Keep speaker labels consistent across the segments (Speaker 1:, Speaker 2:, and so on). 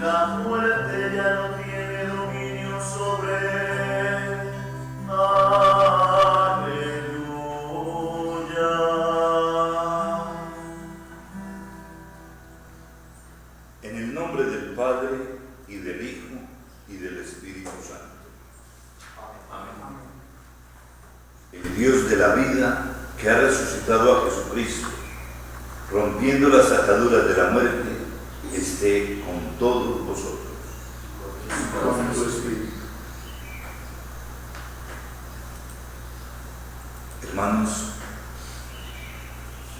Speaker 1: La muerte ya no tiene dominio sobre él. Aleluya.
Speaker 2: En el nombre del Padre, y del Hijo, y del Espíritu Santo. Amén. El Dios de la vida, que ha resucitado a Jesucristo, rompiendo las ataduras de la muerte, esté con todos vosotros. Con tu espíritu. Hermanos,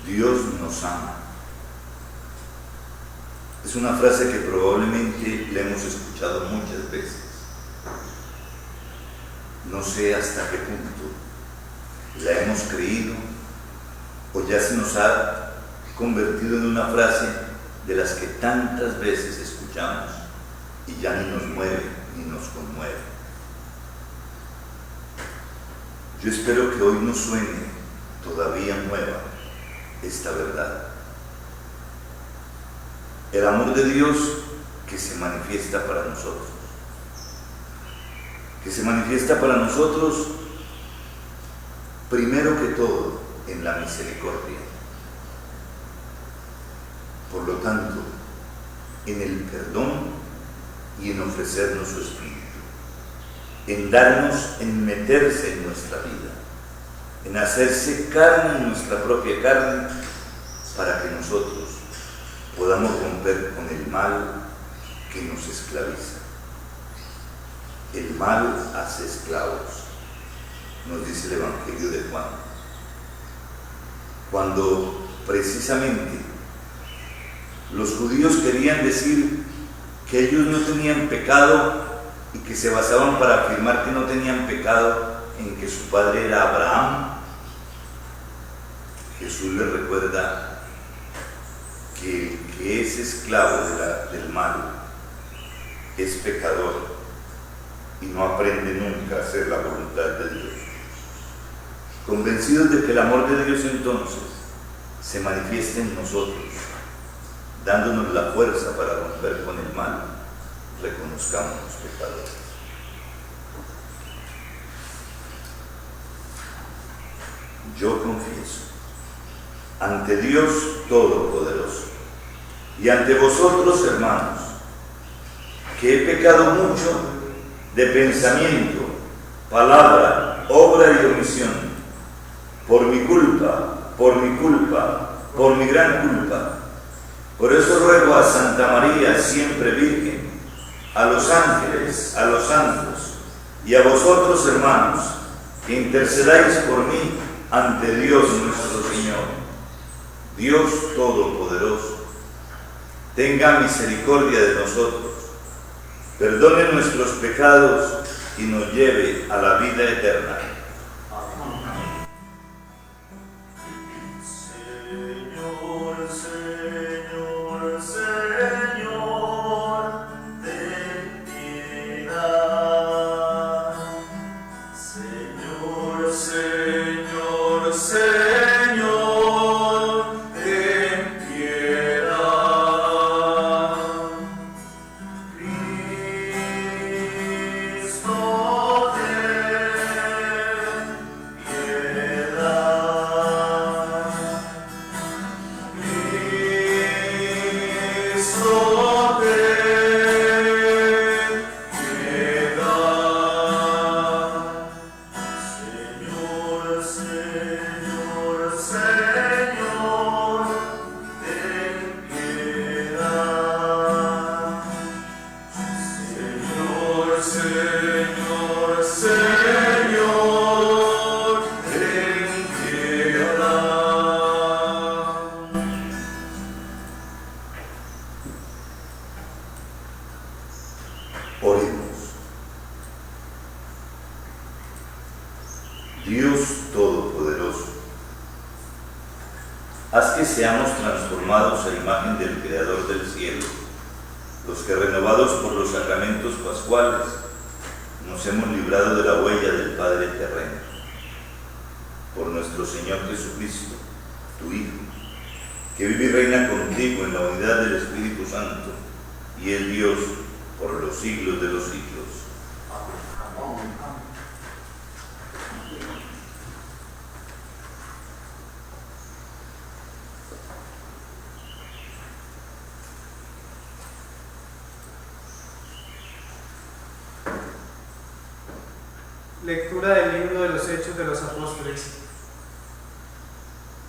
Speaker 2: Dios nos ama. Es una frase que probablemente la hemos escuchado muchas veces. No sé hasta qué punto la hemos creído o ya se nos ha convertido en una frase de las que tantas veces escuchamos y ya ni nos mueve ni nos conmueve. Yo espero que hoy nos suene todavía nueva esta verdad. El amor de Dios que se manifiesta para nosotros. Que se manifiesta para nosotros primero que todo en la misericordia. Por lo tanto, en el perdón y en ofrecernos su Espíritu. En darnos, en meterse en nuestra vida. En hacerse carne en nuestra propia carne para que nosotros podamos romper con el mal que nos esclaviza. El mal hace esclavos, nos dice el Evangelio de Juan. Cuando precisamente los judíos querían decir que ellos no tenían pecado y que se basaban para afirmar que no tenían pecado en que su padre era Abraham, Jesús les recuerda que el que es esclavo del mal es pecador y no aprende nunca a hacer la voluntad de Dios. Convencidos de que el amor de Dios entonces se manifiesta en nosotros, dándonos la fuerza para romper con el mal, reconozcamos los pecadores. Yo confieso ante Dios Todopoderoso y ante vosotros, hermanos, que he pecado mucho de pensamiento, palabra, obra y omisión, por mi culpa, por mi gran culpa. Por eso ruego a Santa María, siempre Virgen, a los ángeles, a los santos y a vosotros, hermanos, que intercedáis por mí ante Dios nuestro Señor. Dios Todopoderoso, tenga misericordia de nosotros, perdone nuestros pecados y nos lleve a la vida eterna.
Speaker 1: Señor, Señor, Señor, ten piedad. Señor, Señor, Señor, ten piedad. Cristo, ten piedad. Cristo, ten piedad. Señor, Señor, Señor, ten piedad. Señor, Señor, Señor, ten piedad.
Speaker 2: Oremos. Dios Todopoderoso, haz que seamos transformados a imagen del Creador del cielo, los que renovados por los sacramentos pascuales nos hemos librado de la huella del Padre terreno. Por nuestro Señor Jesucristo, tu Hijo, que vive y reina contigo en la unidad del Espíritu Santo, y es Dios por los siglos de los siglos.
Speaker 3: Lectura del libro de los Hechos de los Apóstoles.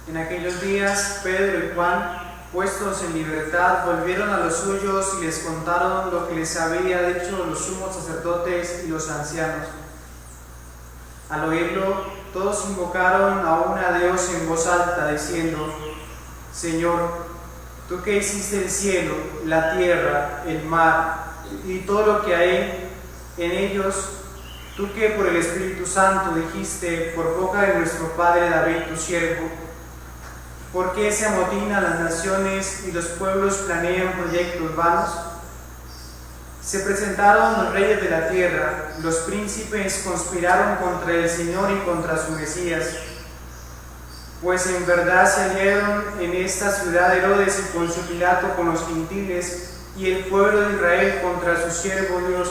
Speaker 3: En aquellos días, Pedro y Juan, puestos en libertad, volvieron a los suyos y les contaron lo que les había dicho los sumos sacerdotes y los ancianos. Al oírlo, todos invocaron aún a Dios en voz alta, diciendo: Señor, tú que hiciste el cielo, la tierra, el mar y todo lo que hay en ellos, tú que por el Espíritu Santo dijiste por boca de nuestro padre David, tu siervo: ¿por qué se amotinan las naciones y los pueblos planean proyectos vanos? Se presentaron los reyes de la tierra, los príncipes conspiraron contra el Señor y contra su Mesías. Pues en verdad se aliaron en esta ciudad Herodes y Poncio Pilato con los gentiles y el pueblo de Israel contra su siervo Dios,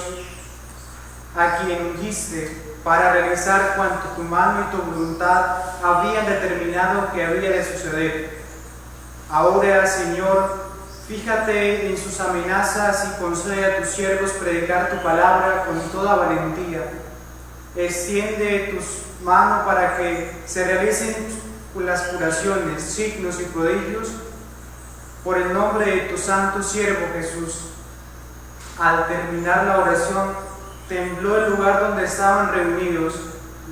Speaker 3: a quien ungiste para realizar cuanto tu mano y tu voluntad habían determinado que había de suceder. Ahora, Señor, fíjate en sus amenazas y concede a tus siervos predicar tu palabra con toda valentía. Extiende tus manos para que se realicen las curaciones, signos y prodigios por el nombre de tu santo siervo Jesús. Al terminar la oración, tembló el lugar donde estaban reunidos,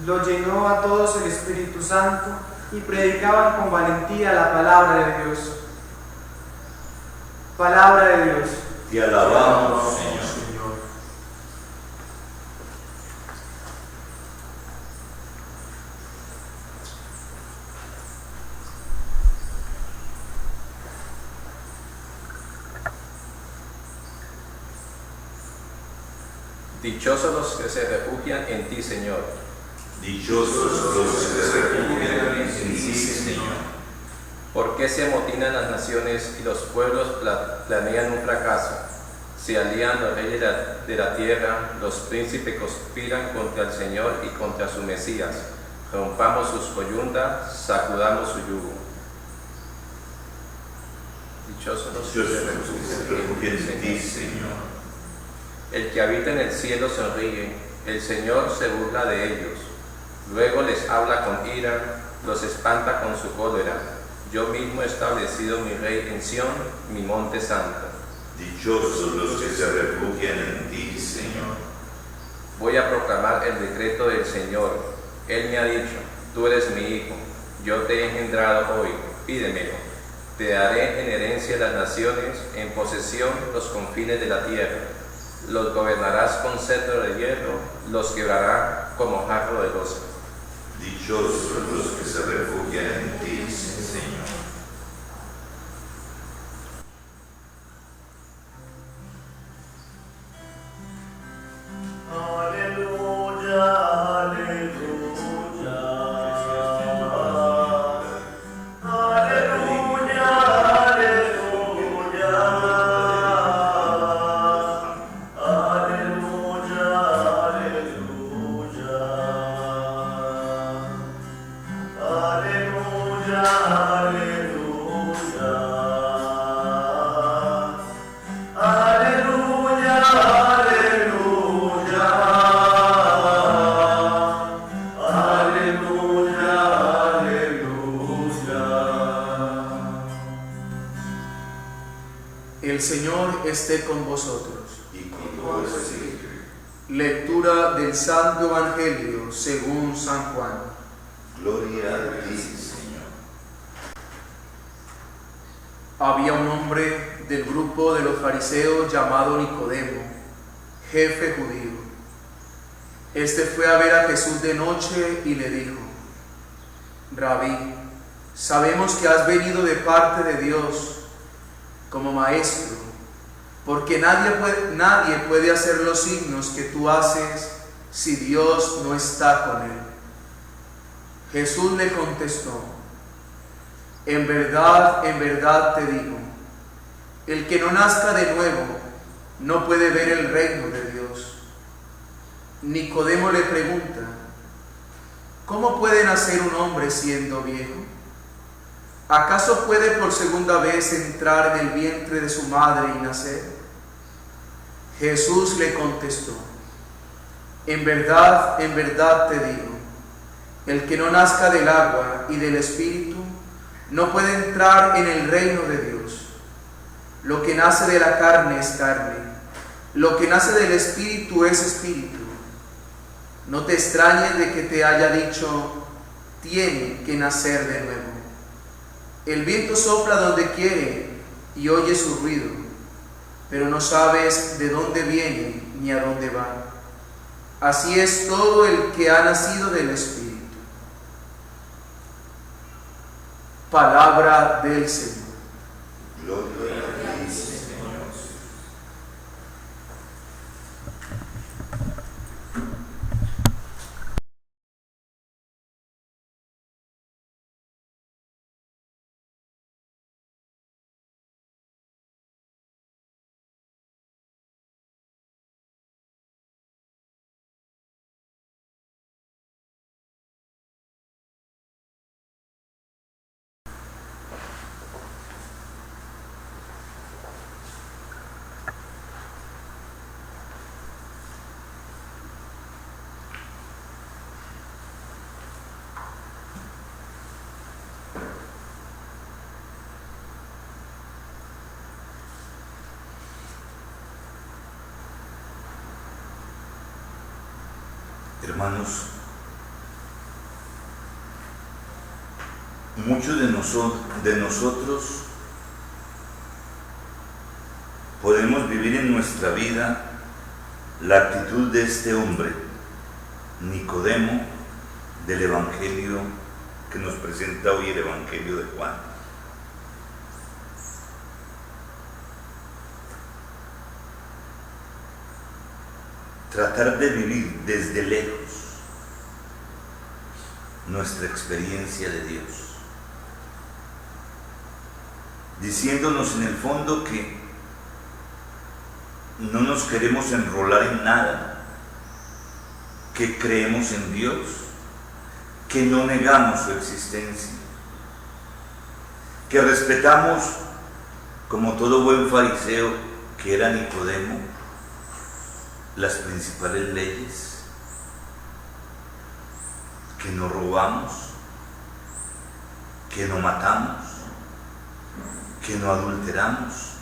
Speaker 3: lo llenó a todos el Espíritu Santo y predicaban con valentía la palabra de Dios. Palabra de Dios.
Speaker 2: Te alabamos, Señor.
Speaker 4: Dichosos los que se refugian en ti, Señor.
Speaker 2: Dichosos los que se refugian en ti, Señor.
Speaker 4: ¿Por qué se amotinan las naciones y los pueblos planean un fracaso? Se alían los reyes de la tierra, los príncipes conspiran contra el Señor y contra su Mesías. Rompamos sus coyundas, sacudamos su yugo. Dichosos los que se refugian en ti, Señor. El que habita en el cielo sonríe, el Señor se burla de ellos. Luego les habla con ira, los espanta con su cólera. Yo mismo he establecido mi rey en Sión, mi monte santo.
Speaker 2: Dichosos los que se refugian en ti, Señor.
Speaker 4: Voy a proclamar el decreto del Señor. Él me ha dicho: tú eres mi hijo, yo te he engendrado hoy, pídemelo. Te daré en herencia las naciones, en posesión los confines de la tierra. Los gobernarás con cetro de hierro, los quebrará como jarro de loza.
Speaker 2: Dichosos los que se refugian en ti, Señor.
Speaker 1: Aleluya, aleluya.
Speaker 5: El Señor esté con vosotros.
Speaker 2: Y con tu espíritu.
Speaker 5: Lectura del Santo Evangelio según San Juan.
Speaker 2: Gloria a ti, Señor.
Speaker 5: Había un hombre del grupo de los fariseos llamado Nicodemo, jefe judío. Este fue a ver a Jesús de noche y le dijo: Rabí, sabemos que has venido de parte de Dios como maestro, porque nadie puede hacer los signos que tú haces si Dios no está con él. Jesús le contestó: en verdad te digo, el que no nazca de nuevo no puede ver el reino de Dios. Nicodemo le pregunta: ¿cómo puede nacer un hombre siendo viejo? ¿Acaso puede por segunda vez entrar en el vientre de su madre y nacer? Jesús le contestó: en verdad te digo, el que no nazca del agua y del Espíritu no puede entrar en el reino de Dios. Lo que nace de la carne es carne, lo que nace del Espíritu es Espíritu. No te extrañes de que te haya dicho: tiene que nacer de nuevo. El viento sopla donde quiere y oye su ruido, pero no sabes de dónde viene ni a dónde va. Así es todo el que ha nacido del Espíritu. Palabra del Señor.
Speaker 2: Gloria a ti, Señor. Hermanos, muchos de nosotros podemos vivir en nuestra vida la actitud de este hombre, Nicodemo, del Evangelio que nos presenta hoy el Evangelio de Juan. Tratar de vivir desde lejos nuestra experiencia de Dios, diciéndonos en el fondo que no nos queremos enrolar en nada, que creemos en Dios, que no negamos su existencia, que respetamos, como todo buen fariseo que era Nicodemo, las principales leyes, que no robamos, que no matamos, que no adulteramos.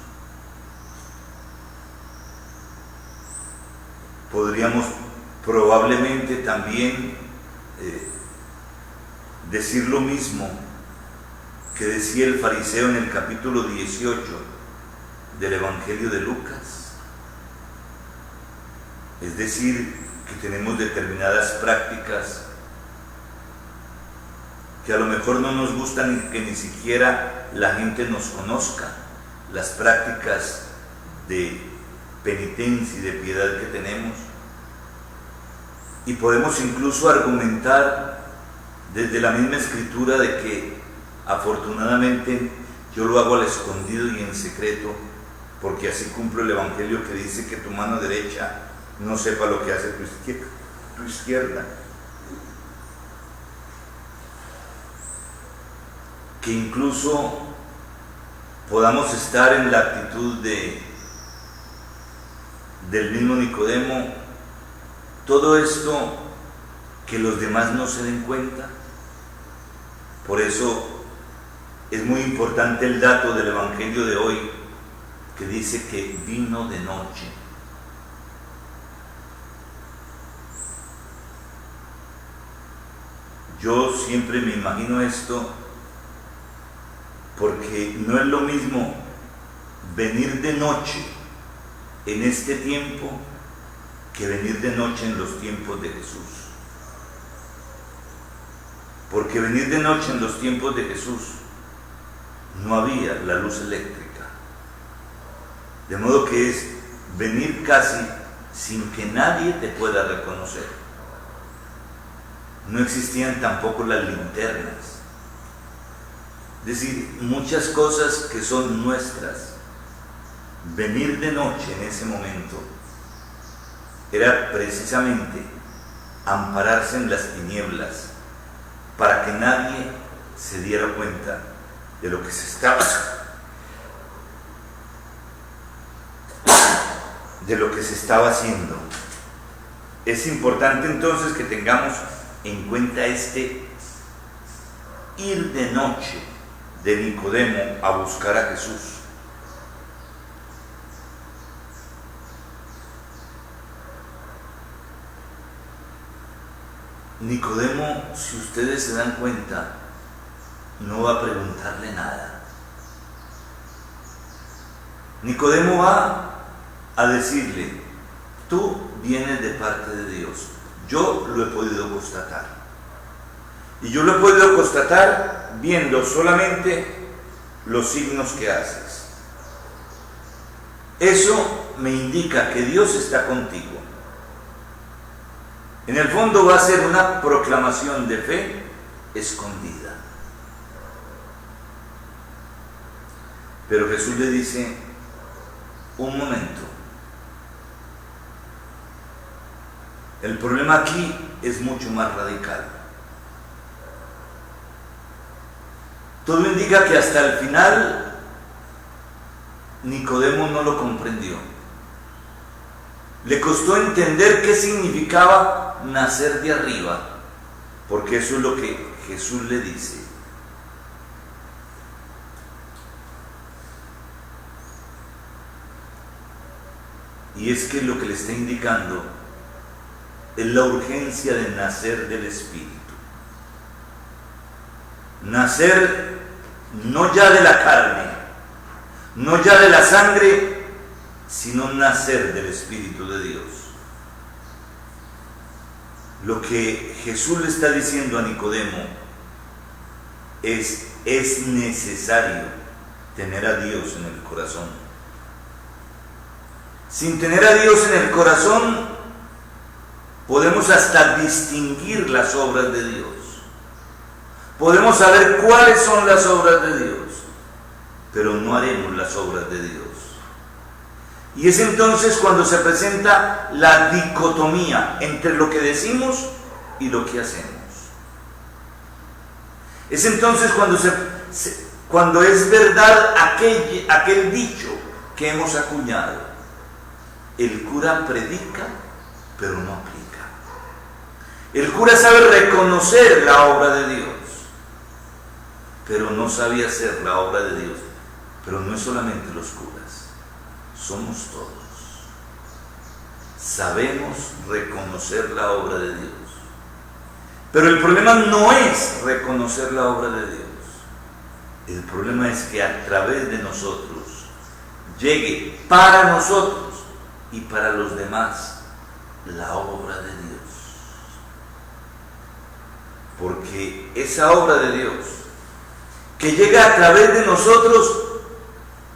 Speaker 2: Podríamos probablemente también decir lo mismo que decía el fariseo en el capítulo 18 del Evangelio de Lucas. Es decir, que tenemos determinadas prácticas que a lo mejor no nos gustan que ni siquiera la gente nos conozca, las prácticas de penitencia y de piedad que tenemos. Y podemos incluso argumentar desde la misma Escritura de que afortunadamente yo lo hago al escondido y en secreto, porque así cumplo el Evangelio que dice que tu mano derecha no sepa lo que hace tu izquierda. Que incluso podamos estar en la actitud del mismo Nicodemo, todo esto que los demás no se den cuenta. Por eso es muy importante el dato del Evangelio de hoy, que dice que vino de noche. Yo siempre me imagino esto porque no es lo mismo venir de noche en este tiempo que venir de noche en los tiempos de Jesús. Porque venir de noche en los tiempos de Jesús no había la luz eléctrica. De modo que es venir casi sin que nadie te pueda reconocer. No existían tampoco las linternas. Es decir, muchas cosas que son nuestras venir de noche en ese momento era precisamente ampararse en las tinieblas para que nadie se diera cuenta de lo que se estaba haciendo. Es importante entonces que tengamos en cuenta este ir de noche de Nicodemo a buscar a Jesús. Nicodemo, si ustedes se dan cuenta, no va a preguntarle nada. Nicodemo va a decirle: tú vienes de parte de Dios. Yo lo he podido constatar. Y yo lo he podido constatar viendo solamente los signos que haces. Eso me indica que Dios está contigo. En el fondo va a ser una proclamación de fe escondida. Pero Jesús le dice: un momento. El problema aquí es mucho más radical. Todo indica que hasta el final Nicodemo no lo comprendió. Le costó entender qué significaba nacer de arriba, porque eso es lo que Jesús le dice. Y es que lo que le está indicando es la urgencia de nacer del Espíritu. Nacer no ya de la carne, no ya de la sangre, sino nacer del Espíritu de Dios. Lo que Jesús le está diciendo a Nicodemo es necesario tener a Dios en el corazón. Sin tener a Dios en el corazón, podemos hasta distinguir las obras de Dios. Podemos saber cuáles son las obras de Dios, pero no haremos las obras de Dios. Y es entonces cuando se presenta la dicotomía entre lo que decimos y lo que hacemos. Es entonces cuando es verdad aquel dicho que hemos acuñado: el cura predica, pero no aplica. El cura sabe reconocer la obra de Dios, pero no sabe hacer la obra de Dios. Pero no es solamente los curas, somos todos. Sabemos reconocer la obra de Dios. Pero el problema no es reconocer la obra de Dios. El problema es que a través de nosotros llegue para nosotros y para los demás la obra de Dios. Porque esa obra de Dios que llega a través de nosotros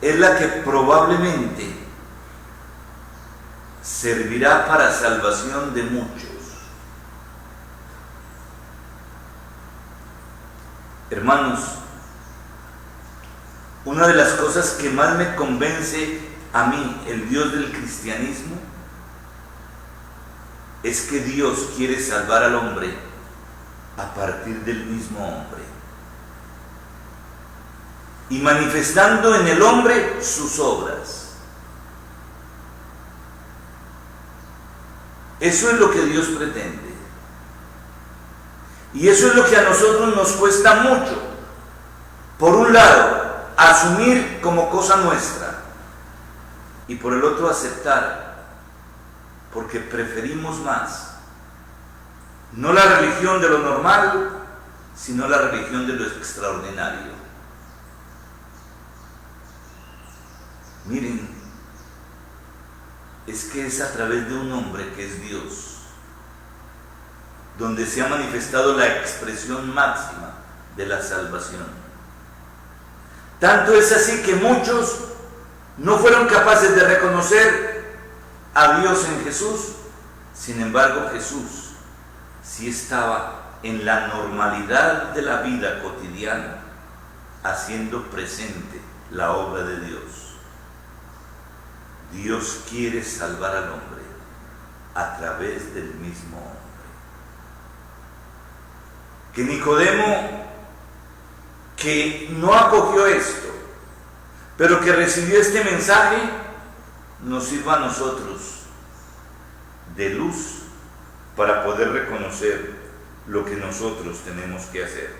Speaker 2: es la que probablemente servirá para salvación de muchos. Hermanos, una de las cosas que más me convence a mí, el Dios del cristianismo, es que Dios quiere salvar al hombre a partir del mismo hombre y manifestando en el hombre sus obras. Eso es lo que Dios pretende. Y eso es lo que a nosotros nos cuesta mucho. Por un lado, asumir como cosa nuestra, y por el otro aceptar, porque preferimos más no la religión de lo normal, sino la religión de lo extraordinario. Miren, es que es a través de un hombre que es Dios donde se ha manifestado la expresión máxima de la salvación. Tanto es así que muchos no fueron capaces de reconocer a Dios en Jesús. Sin embargo, Jesús sí estaba en la normalidad de la vida cotidiana, haciendo presente la obra de Dios. Dios quiere salvar al hombre a través del mismo hombre. Que Nicodemo, que no acogió esto, pero que recibió este mensaje, nos sirva a nosotros de luz para poder reconocer lo que nosotros tenemos que hacer.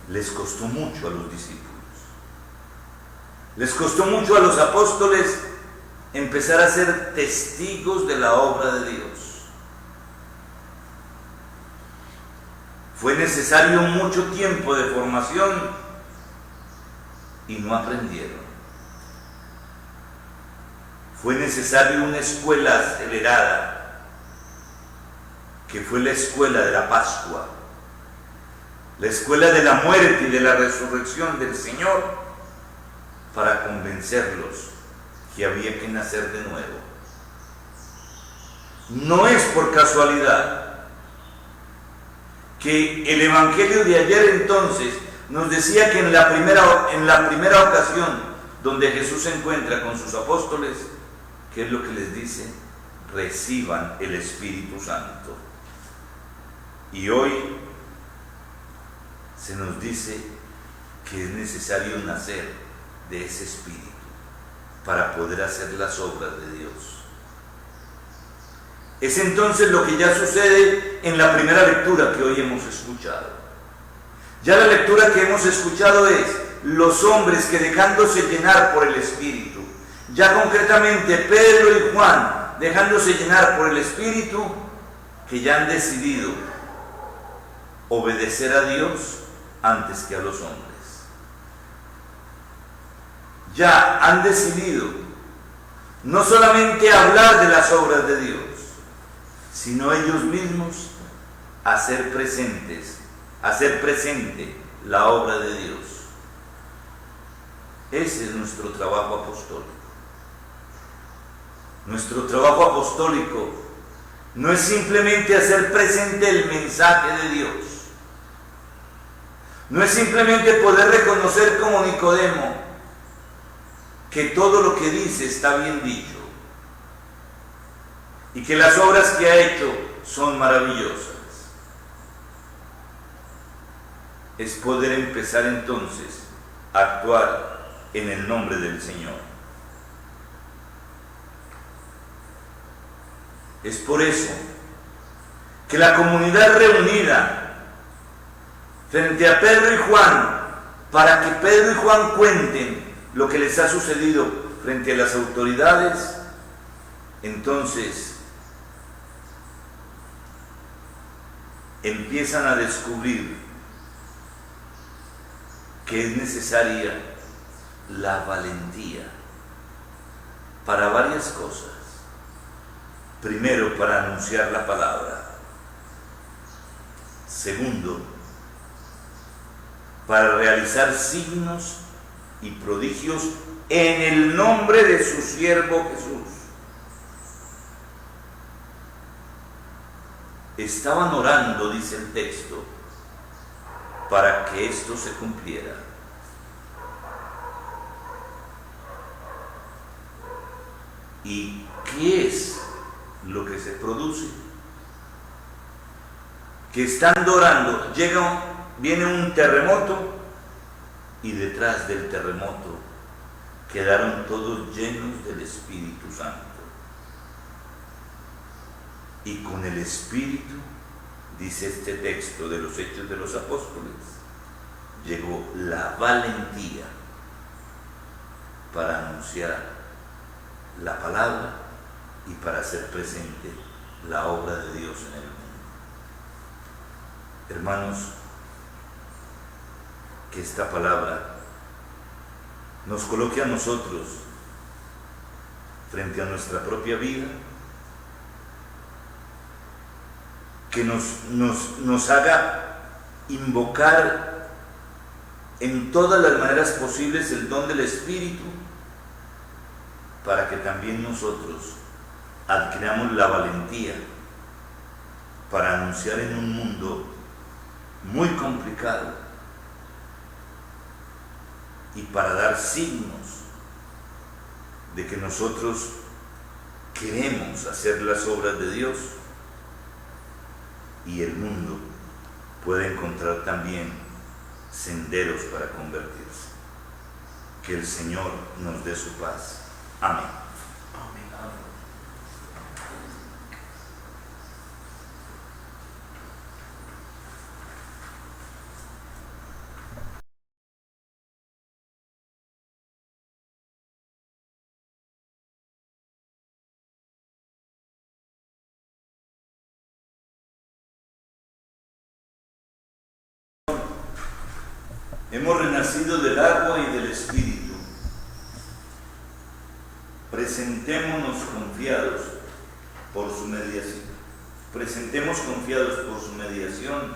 Speaker 2: Les costó mucho a los discípulos, les costó mucho a los apóstoles empezar a ser testigos de la obra de Dios. Fue necesario mucho tiempo de formación y no aprendieron. Fue necesario una escuela acelerada, que fue la escuela de la Pascua, la escuela de la muerte y de la resurrección del Señor, para convencerlos que había que nacer de nuevo. No es por casualidad que el Evangelio de ayer entonces nos decía que en la primera ocasión donde Jesús se encuentra con sus apóstoles, ¿qué es lo que les dice? Reciban el Espíritu Santo. Y hoy se nos dice que es necesario nacer de ese Espíritu para poder hacer las obras de Dios. Es entonces lo que ya sucede en la primera lectura que hoy hemos escuchado. Ya la lectura que hemos escuchado es los hombres que dejándose llenar por el Espíritu, ya concretamente Pedro y Juan dejándose llenar por el Espíritu, que ya han decidido obedecer a Dios antes que a los hombres. Ya han decidido no solamente hablar de las obras de Dios, sino ellos mismos hacer presente la obra de Dios. Ese es nuestro trabajo apostólico. Nuestro trabajo apostólico no es simplemente hacer presente el mensaje de Dios. No es simplemente poder reconocer como Nicodemo que todo lo que dice está bien dicho y que las obras que ha hecho son maravillosas. Es poder empezar entonces a actuar en el nombre del Señor. Es por eso que la comunidad reunida frente a Pedro y Juan, para que Pedro y Juan cuenten lo que les ha sucedido frente a las autoridades, entonces empiezan a descubrir que es necesaria la valentía para varias cosas. Primero, para anunciar la palabra. Segundo, para realizar signos y prodigios en el nombre de su siervo Jesús. Estaban orando, dice el texto, para que esto se cumpliera. ¿Y qué es lo que se produce? Que estando orando, viene un terremoto, y detrás del terremoto quedaron todos llenos del Espíritu Santo. Y con el Espíritu, dice este texto de los Hechos de los Apóstoles, llegó la valentía para anunciar la palabra y para hacer presente la obra de Dios en el mundo. Hermanos, que esta palabra nos coloque a nosotros frente a nuestra propia vida, que nos haga invocar en todas las maneras posibles el don del Espíritu, para que también nosotros adquiramos la valentía para anunciar en un mundo muy complicado y para dar signos de que nosotros queremos hacer las obras de Dios y el mundo puede encontrar también senderos para convertirse. Que el Señor nos dé su paz. Amén. Hemos renacido del agua y del Espíritu. Presentémonos confiados por su mediación. Presentemos confiados por su mediación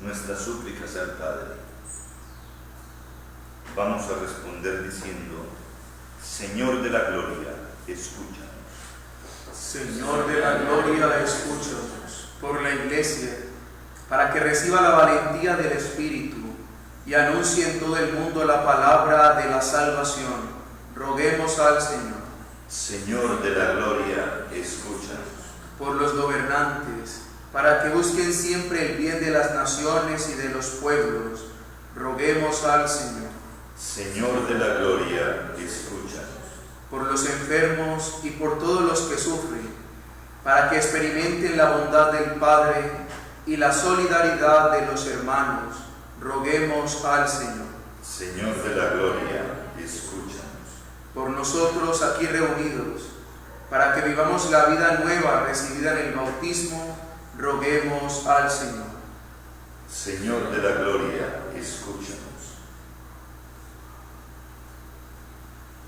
Speaker 2: nuestras súplicas al Padre. Vamos a responder diciendo: Señor de la gloria, escúchanos.
Speaker 5: Señor de la gloria, escúchanos por la Iglesia, para que reciba la valentía del Espíritu y anuncie en todo el mundo la palabra de la salvación. Roguemos al Señor.
Speaker 2: Señor de la gloria, escúchanos.
Speaker 5: Por los gobernantes, para que busquen siempre el bien de las naciones y de los pueblos. Roguemos al Señor.
Speaker 2: Señor de la gloria, escúchanos.
Speaker 5: Por los enfermos y por todos los que sufren, para que experimenten la bondad del Padre y la solidaridad de los hermanos. Roguemos al Señor.
Speaker 2: Señor de la gloria, escúchanos.
Speaker 5: Por nosotros aquí reunidos, para que vivamos la vida nueva recibida en el bautismo, roguemos al Señor.
Speaker 2: Señor de la gloria, escúchanos.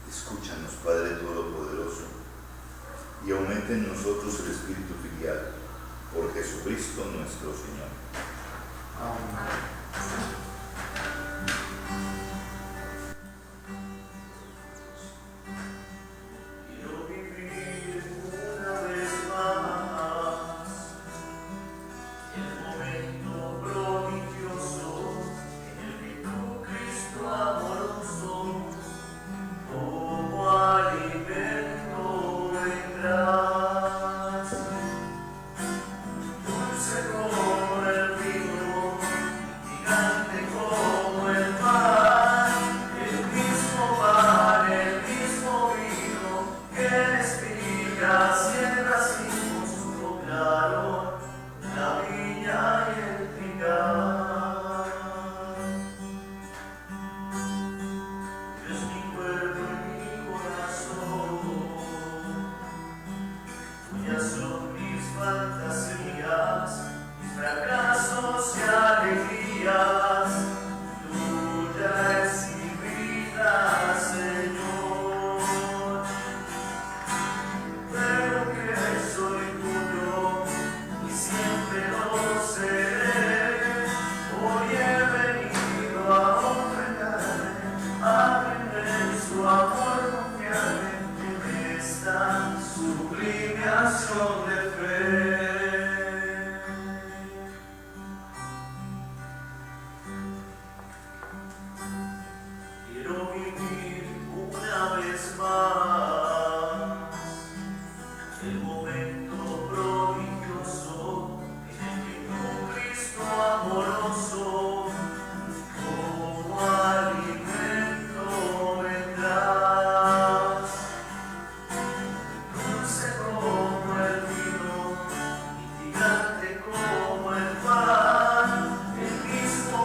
Speaker 2: Escúchanos, Padre Todopoderoso, y aumenta en nosotros el espíritu filial, por Jesucristo nuestro Señor.
Speaker 5: Amén.
Speaker 1: Quiero vivir una vez más el momento prodigioso en el que tu Cristo amoroso como alimento vendrás, dulce como el vino, gigante como el pan, el mismo vino que en espigas y en racimos poblaron la viña y el trigal. Es mi cuerpo y mi corazón, tuyas son mis fantasías, mis fracasos y alegrías, tuya es mi vida, Señor. Pero que soy tuyo y siempre lo seré. Hoy he venido a ofrendarme, a aprender su amor, confiarme en esta sublime acción de fe. Quiero vivir una vez más el momento prodigioso en el que tu Cristo amoroso como alimento vendrás, dulce como el vino y gigante como el pan y el mismo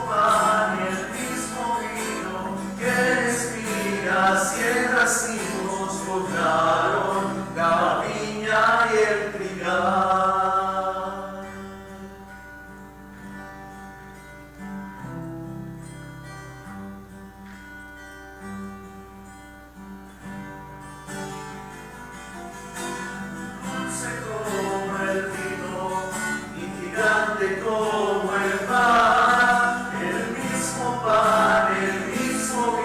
Speaker 1: vino que en espigas y en racimos poblaron la viña y el trigal. Dulce como el vino y gigante como el pan, el mismo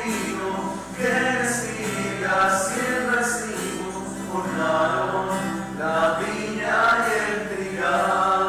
Speaker 1: vino que en espigas y en racimos poblaron la viña y el trigal.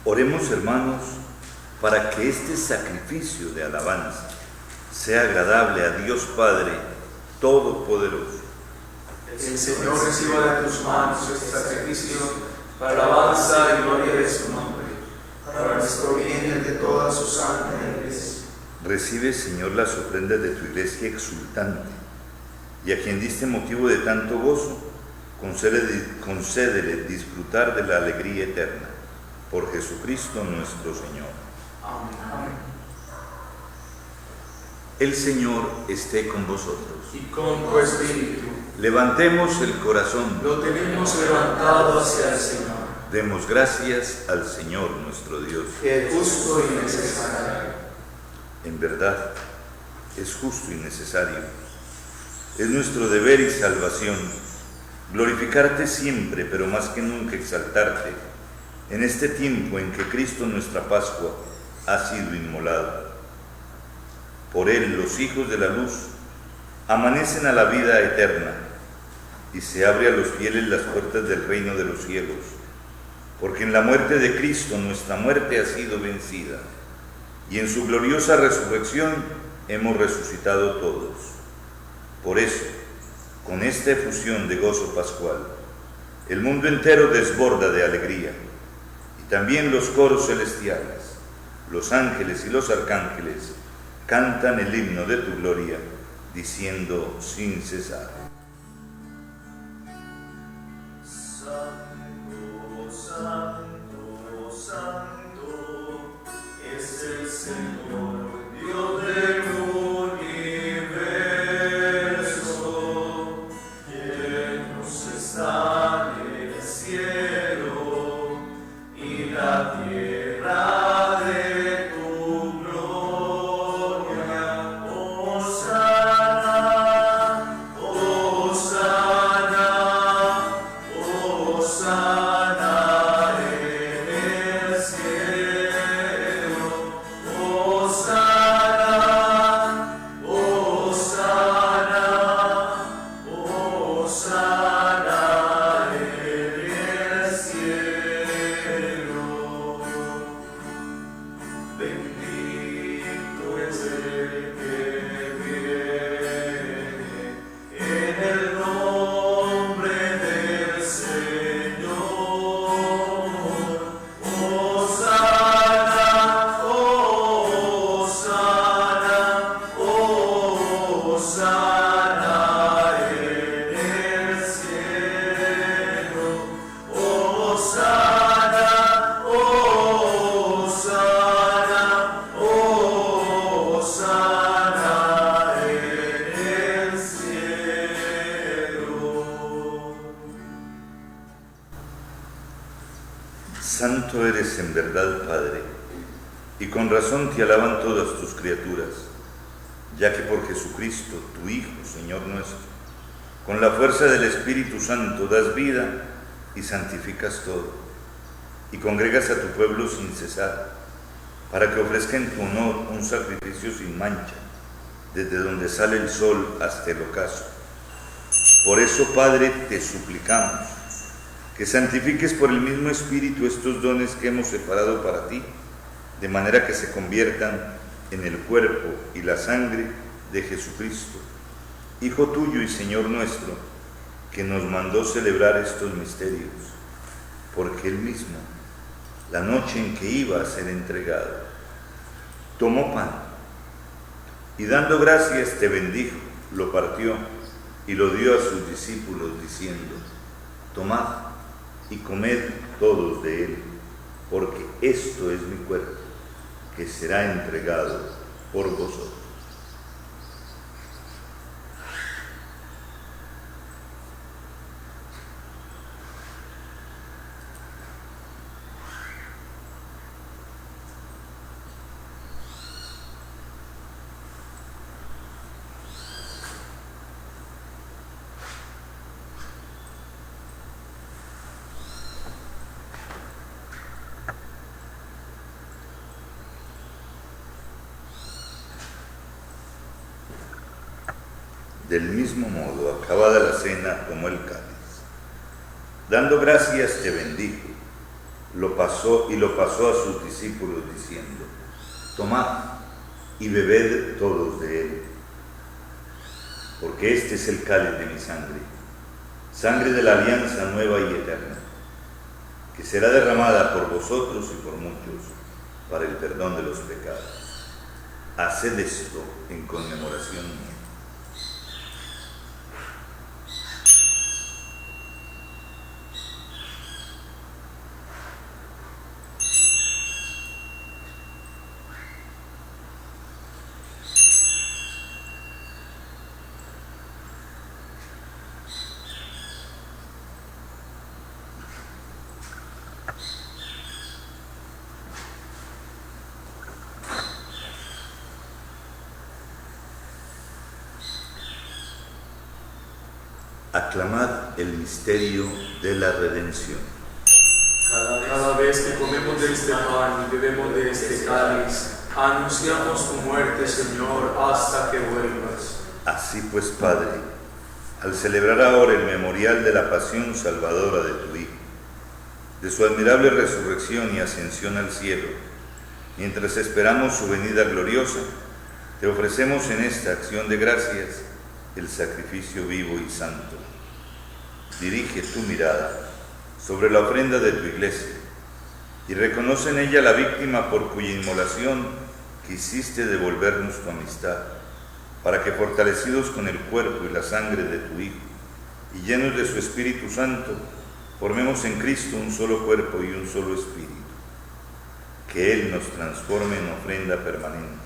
Speaker 2: Oremos, hermanos, para que este sacrificio de alabanza sea agradable a Dios Padre Todopoderoso.
Speaker 5: El Señor reciba de tus manos este sacrificio para alabanza y gloria de su nombre, para nuestro bien y el de toda su santa iglesia.
Speaker 2: Recibe, Señor, las ofrendas de tu iglesia exultante, y a quien diste motivo de tanto gozo, concédele disfrutar de la alegría eterna. Por Jesucristo nuestro Señor.
Speaker 5: Amén.
Speaker 2: El Señor esté con vosotros.
Speaker 5: Y con tu espíritu.
Speaker 2: Levantemos el corazón.
Speaker 5: Lo tenemos levantado hacia el Señor.
Speaker 2: Demos gracias al Señor nuestro Dios.
Speaker 5: Que es justo y necesario.
Speaker 2: En verdad, es justo y necesario. Es nuestro deber y salvación glorificarte siempre, pero más que nunca exaltarte en este tiempo en que Cristo nuestra Pascua ha sido inmolado. Por Él los hijos de la luz amanecen a la vida eterna, y se abre a los fieles las puertas del reino de los cielos, porque en la muerte de Cristo nuestra muerte ha sido vencida, y en su gloriosa resurrección hemos resucitado todos. Por eso, con esta efusión de gozo pascual, el mundo entero desborda de alegría, y también los coros celestiales, los ángeles y los arcángeles cantan el himno de tu gloria, diciendo sin cesar:
Speaker 1: Santo, santo, santo, es el Señor, Dios del universo. Llenos están el cielo y la tierra de tu gloria. Hosana, Hosana, Hosana en el cielo. Hosana, Hosana, Hosana en el cielo. Bendito es el que viene en el nombre del Señor. Hosana, Hosana, Hosana en el cielo. Hosana, Hosana, Hosana en el cielo.
Speaker 2: Santo eres en verdad, Padre, y con razón te alaban todas tus criaturas, ya que por Jesucristo, tu Hijo, Señor nuestro, con la fuerza del Espíritu Santo das vida y santificas todo, y congregas a tu pueblo sin cesar, para que ofrezca en tu honor un sacrificio sin mancha, desde donde sale el sol hasta el ocaso. Por eso, Padre, te suplicamos que santifiques por el mismo Espíritu estos dones que hemos separado para ti, de manera que se conviertan en el cuerpo y la sangre de Jesucristo, Hijo tuyo y Señor nuestro, que nos mandó celebrar estos misterios, porque Él mismo, la noche en que iba a ser entregado, tomó pan y dando gracias te bendijo, lo partió y lo dio a sus discípulos diciendo: tomad y comed todos de él, porque esto es mi cuerpo, que será entregado por vosotros. Del mismo modo, acabada la cena, tomó el cáliz. Dando gracias, te bendijo, lo pasó a sus discípulos diciendo: tomad y bebed todos de él, porque este es el cáliz de mi sangre, sangre de la alianza nueva y eterna, que será derramada por vosotros y por muchos para el perdón de los pecados. Haced esto en conmemoración mía. Aclamad el misterio de la redención.
Speaker 6: Cada vez que comemos de este pan y bebemos de este cáliz, anunciamos tu muerte, Señor, hasta que vuelvas.
Speaker 2: Así pues, Padre, al celebrar ahora el memorial de la pasión salvadora de tu Hijo, de su admirable resurrección y ascensión al cielo, mientras esperamos su venida gloriosa, te ofrecemos en esta acción de gracias el sacrificio vivo y santo. Dirige tu mirada sobre la ofrenda de tu iglesia y reconoce en ella la víctima por cuya inmolación quisiste devolvernos tu amistad, para que fortalecidos con el cuerpo y la sangre de tu Hijo y llenos de su Espíritu Santo, formemos en Cristo un solo cuerpo y un solo espíritu. Que Él nos transforme en ofrenda permanente,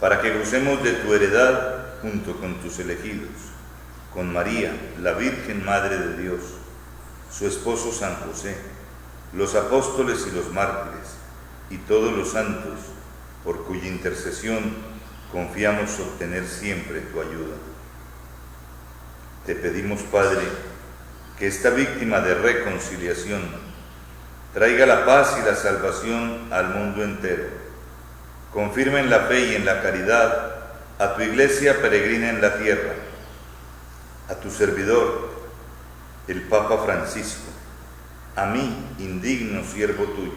Speaker 2: para que gocemos de tu heredad junto con tus elegidos, con María, la Virgen Madre de Dios, su esposo San José, los apóstoles y los mártires, y todos los santos, por cuya intercesión confiamos obtener siempre tu ayuda. Te pedimos, Padre, que esta víctima de reconciliación traiga la paz y la salvación al mundo entero. Confirma en la fe y en la caridad a tu iglesia peregrina en la tierra, a tu servidor, el Papa Francisco, a mí, indigno siervo tuyo,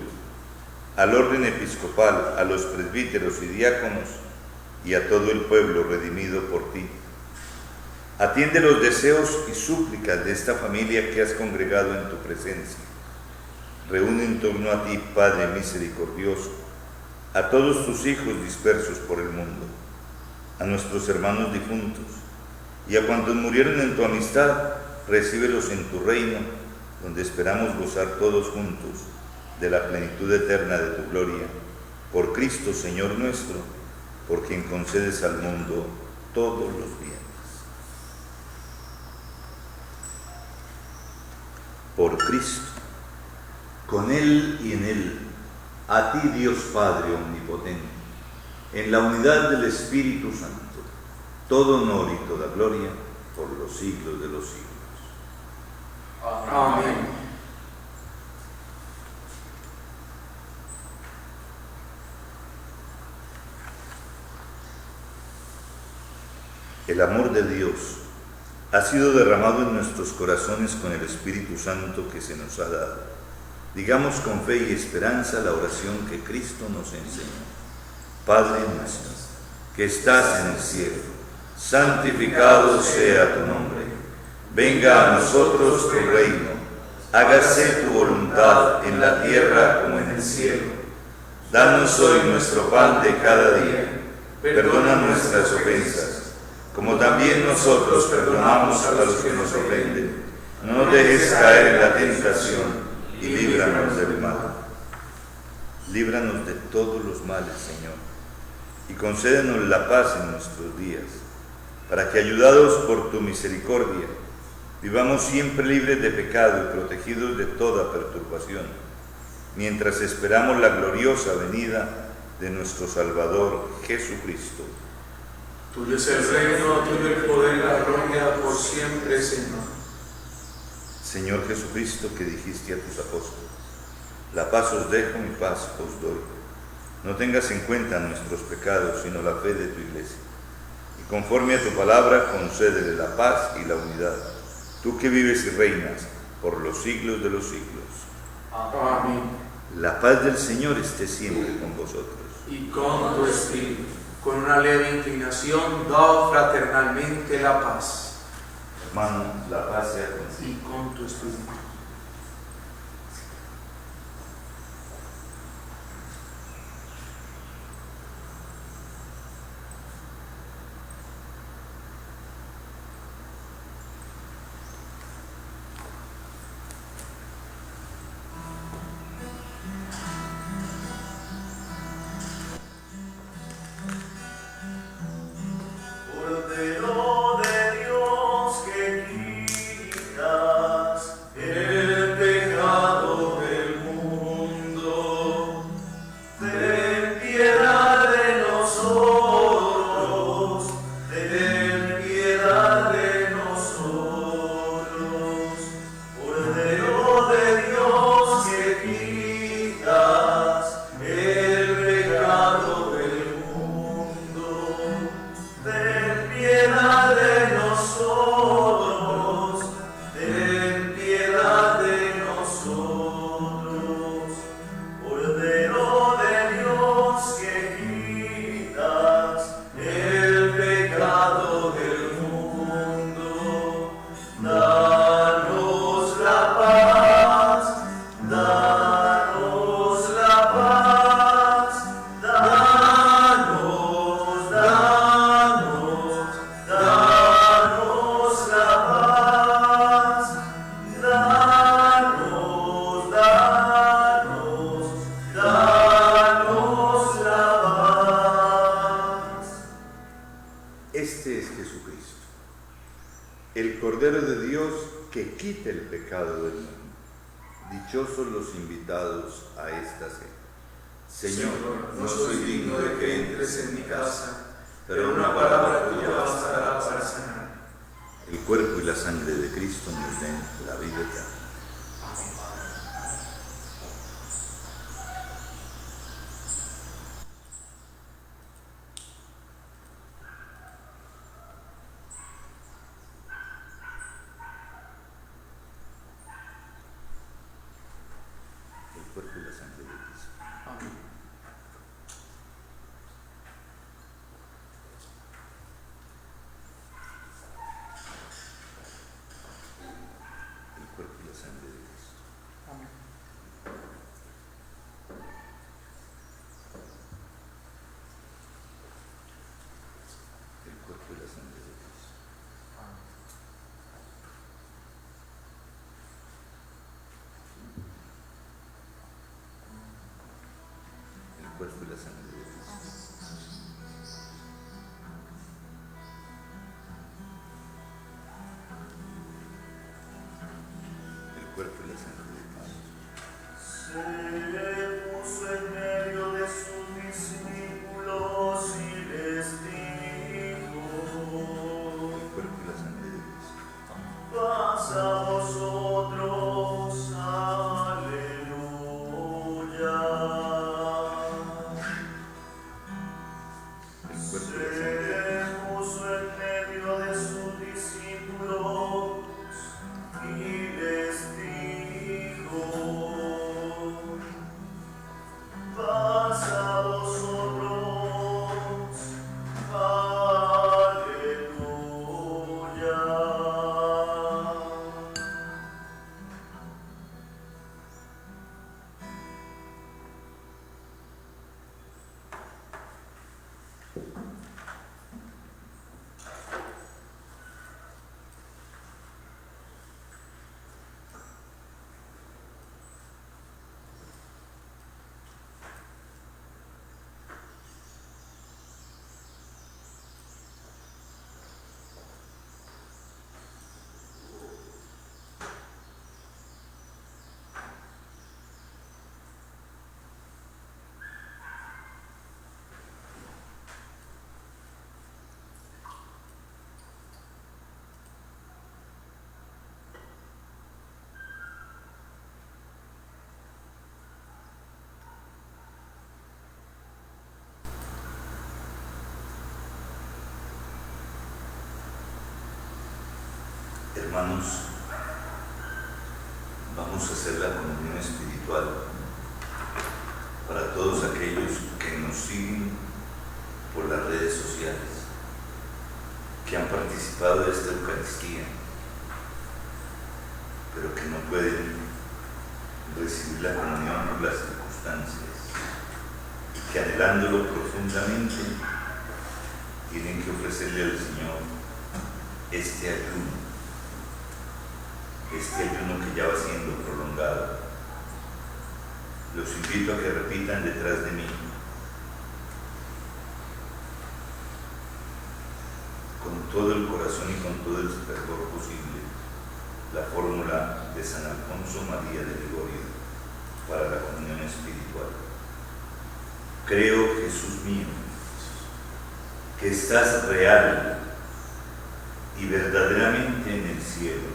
Speaker 2: al orden episcopal, a los presbíteros y diáconos, y a todo el pueblo redimido por ti. Atiende los deseos y súplicas de esta familia que has congregado en tu presencia. Reúne en torno a ti, Padre misericordioso, a todos tus hijos dispersos por el mundo, a nuestros hermanos difuntos, y a cuantos murieron en tu amistad, recíbelos en tu reino, donde esperamos gozar todos juntos de la plenitud eterna de tu gloria, por Cristo Señor nuestro, por quien concedes al mundo todos los bienes. Por Cristo, con Él y en Él, a ti Dios Padre omnipotente, en la unidad del Espíritu Santo, todo honor y toda gloria por los siglos de los siglos.
Speaker 6: Amén.
Speaker 2: El amor de Dios ha sido derramado en nuestros corazones con el Espíritu Santo que se nos ha dado. Digamos con fe y esperanza la oración que Cristo nos enseñó. Padre nuestro, que estás en el cielo, santificado sea tu nombre. Venga a nosotros tu reino. Hágase tu voluntad en la tierra como en el cielo. Danos hoy nuestro pan de cada día. Perdona nuestras ofensas, como también nosotros perdonamos a los que nos ofenden. No nos dejes caer en la tentación y líbranos del mal. Líbranos de todos los males, Señor, y concédenos la paz en nuestros días, para que, ayudados por tu misericordia, vivamos siempre libres de pecado y protegidos de toda perturbación, mientras esperamos la gloriosa venida de nuestro Salvador Jesucristo.
Speaker 6: Tuyo es el reino, tuyo el poder y la gloria por siempre, Señor.
Speaker 2: Señor Jesucristo, que dijiste a tus apóstoles: la paz os dejo, mi paz os doy. No tengas en cuenta nuestros pecados, sino la fe de tu iglesia. Y conforme a tu palabra, concédele la paz y la unidad, tú que vives y reinas por los siglos de los siglos.
Speaker 6: Amén.
Speaker 2: La paz del Señor esté siempre con vosotros.
Speaker 6: Y con tu espíritu, con una leve inclinación, da fraternalmente la paz.
Speaker 2: Hermano, la paz sea contigo.
Speaker 6: Y con tu espíritu.
Speaker 1: Cordero de Dios que quitas el pecado del mundo, ten piedad de nosotros, ten piedad de nosotros. Cordero de Dios que quitas el pecado del mundo, ten piedad de nosotros, ten piedad de nosotros. Cordero de Dios que quitas el pecado del mundo, danos la paz, danos la paz, danos, danos, danos la paz, danos, danos, danos la paz.
Speaker 2: Este es Jesucristo, el Cordero de Dios que quita el pecado del mundo. Dichosos los invitados a esta cena. Señor,
Speaker 6: no soy digno de que entres en mi casa, pero una palabra tuya bastará para sanar.
Speaker 2: el cuerpo y la sangre de Cristo nos den la vida eterna. El cuerpo y la sangre de Cristo.
Speaker 6: Amén.
Speaker 2: El cuerpo y la sangre de Cristo. El cuerpo y la sangre de Cristo. El cuerpo y la sangre de Cristo. El cuerpo y la sangre de Cristo.
Speaker 1: Se le puso en medio de sus discípulos y les dijo:
Speaker 2: El cuerpo y la sangre de Cristo.
Speaker 1: paz a vosotros, aleluya.
Speaker 2: El cuerpo y la
Speaker 1: Se
Speaker 2: sangre de
Speaker 1: le puso en medio de sus discípulos y les dijo: paz a vosotros, aleluya.
Speaker 2: Hermanos, vamos a hacer la comunión espiritual. espiritual para todos aquellos que nos siguen por las redes sociales, que han participado de esta Eucaristía, pero que no pueden recibir la comunión por las circunstancias, y que anhelándolo profundamente tienen que ofrecerle al Señor este ayuno que ya va siendo prolongado. Los invito a que repitan detrás de mí: con todo el corazón y con todo el fervor posible, la fórmula de San Alfonso María de Ligorio para la comunión espiritual. Creo, Jesús mío, que estás real y verdaderamente en el cielo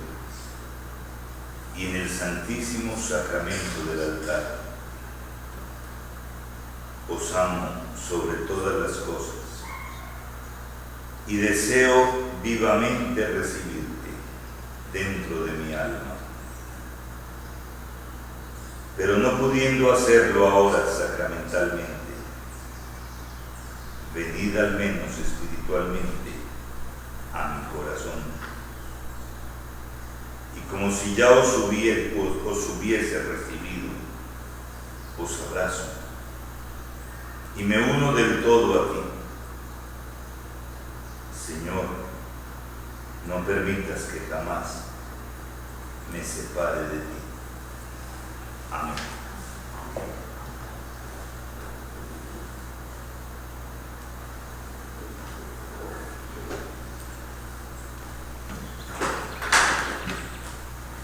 Speaker 2: y en el santísimo sacramento del altar. Os amo sobre todas las cosas y deseo vivamente recibirte dentro de mi alma, pero no pudiendo hacerlo ahora sacramentalmente, venid al menos espiritualmente a mi corazón, y como si ya os hubiese recibido, os abrazo y me uno del todo a ti. Señor, no permitas que jamás me separe de ti. Amén.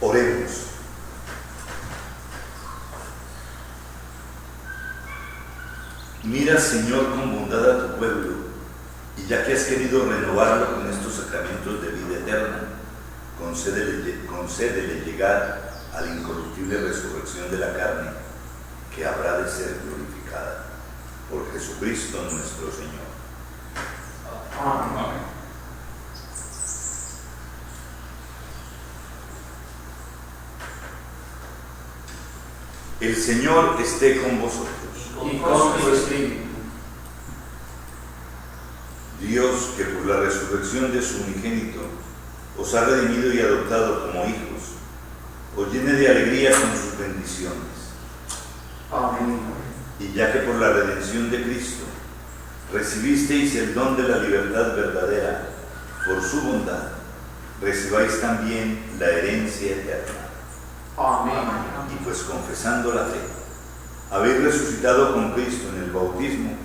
Speaker 2: Oremos. Mira, Señor, con bondad a tu pueblo, y ya que has querido renovarlo con estos sacramentos de vida eterna, concédele llegar a la incorruptible resurrección de la carne, que habrá de ser glorificada por Jesucristo nuestro Señor.
Speaker 6: Amén.
Speaker 2: El Señor esté con vosotros.
Speaker 6: Y con tu espíritu.
Speaker 2: Dios, que por la resurrección de su unigénito os ha redimido y adoptado como hijos, os llene de alegría con sus bendiciones.
Speaker 6: Amén.
Speaker 2: Y ya que por la redención de Cristo recibisteis el don de la libertad verdadera, por su bondad, recibáis también la herencia eterna.
Speaker 6: Amén.
Speaker 2: Y pues confesando la fe, habéis resucitado con Cristo en el bautismo,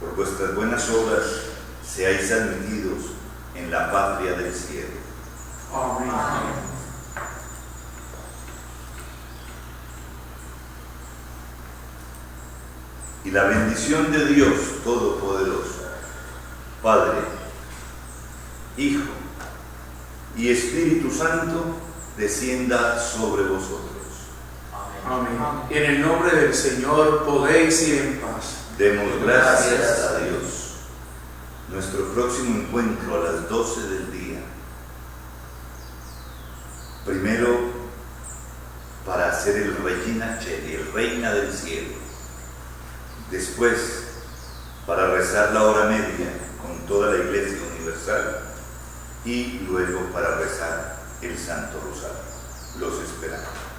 Speaker 2: por vuestras buenas obras seáis admitidos en la patria del cielo.
Speaker 6: Amén.
Speaker 2: Y la bendición de Dios Todopoderoso, Padre, Hijo y Espíritu Santo, descienda sobre vosotros.
Speaker 6: Amén. En el nombre del Señor podéis ir en paz.
Speaker 2: Demos gracias a Dios. Nuestro próximo encuentro a las 12 del día. Primero, para hacer el Regina Coeli, el Reina del Cielo. Después, para rezar la hora media con toda la Iglesia Universal. Y luego para rezar el Santo Rosario. Los esperamos.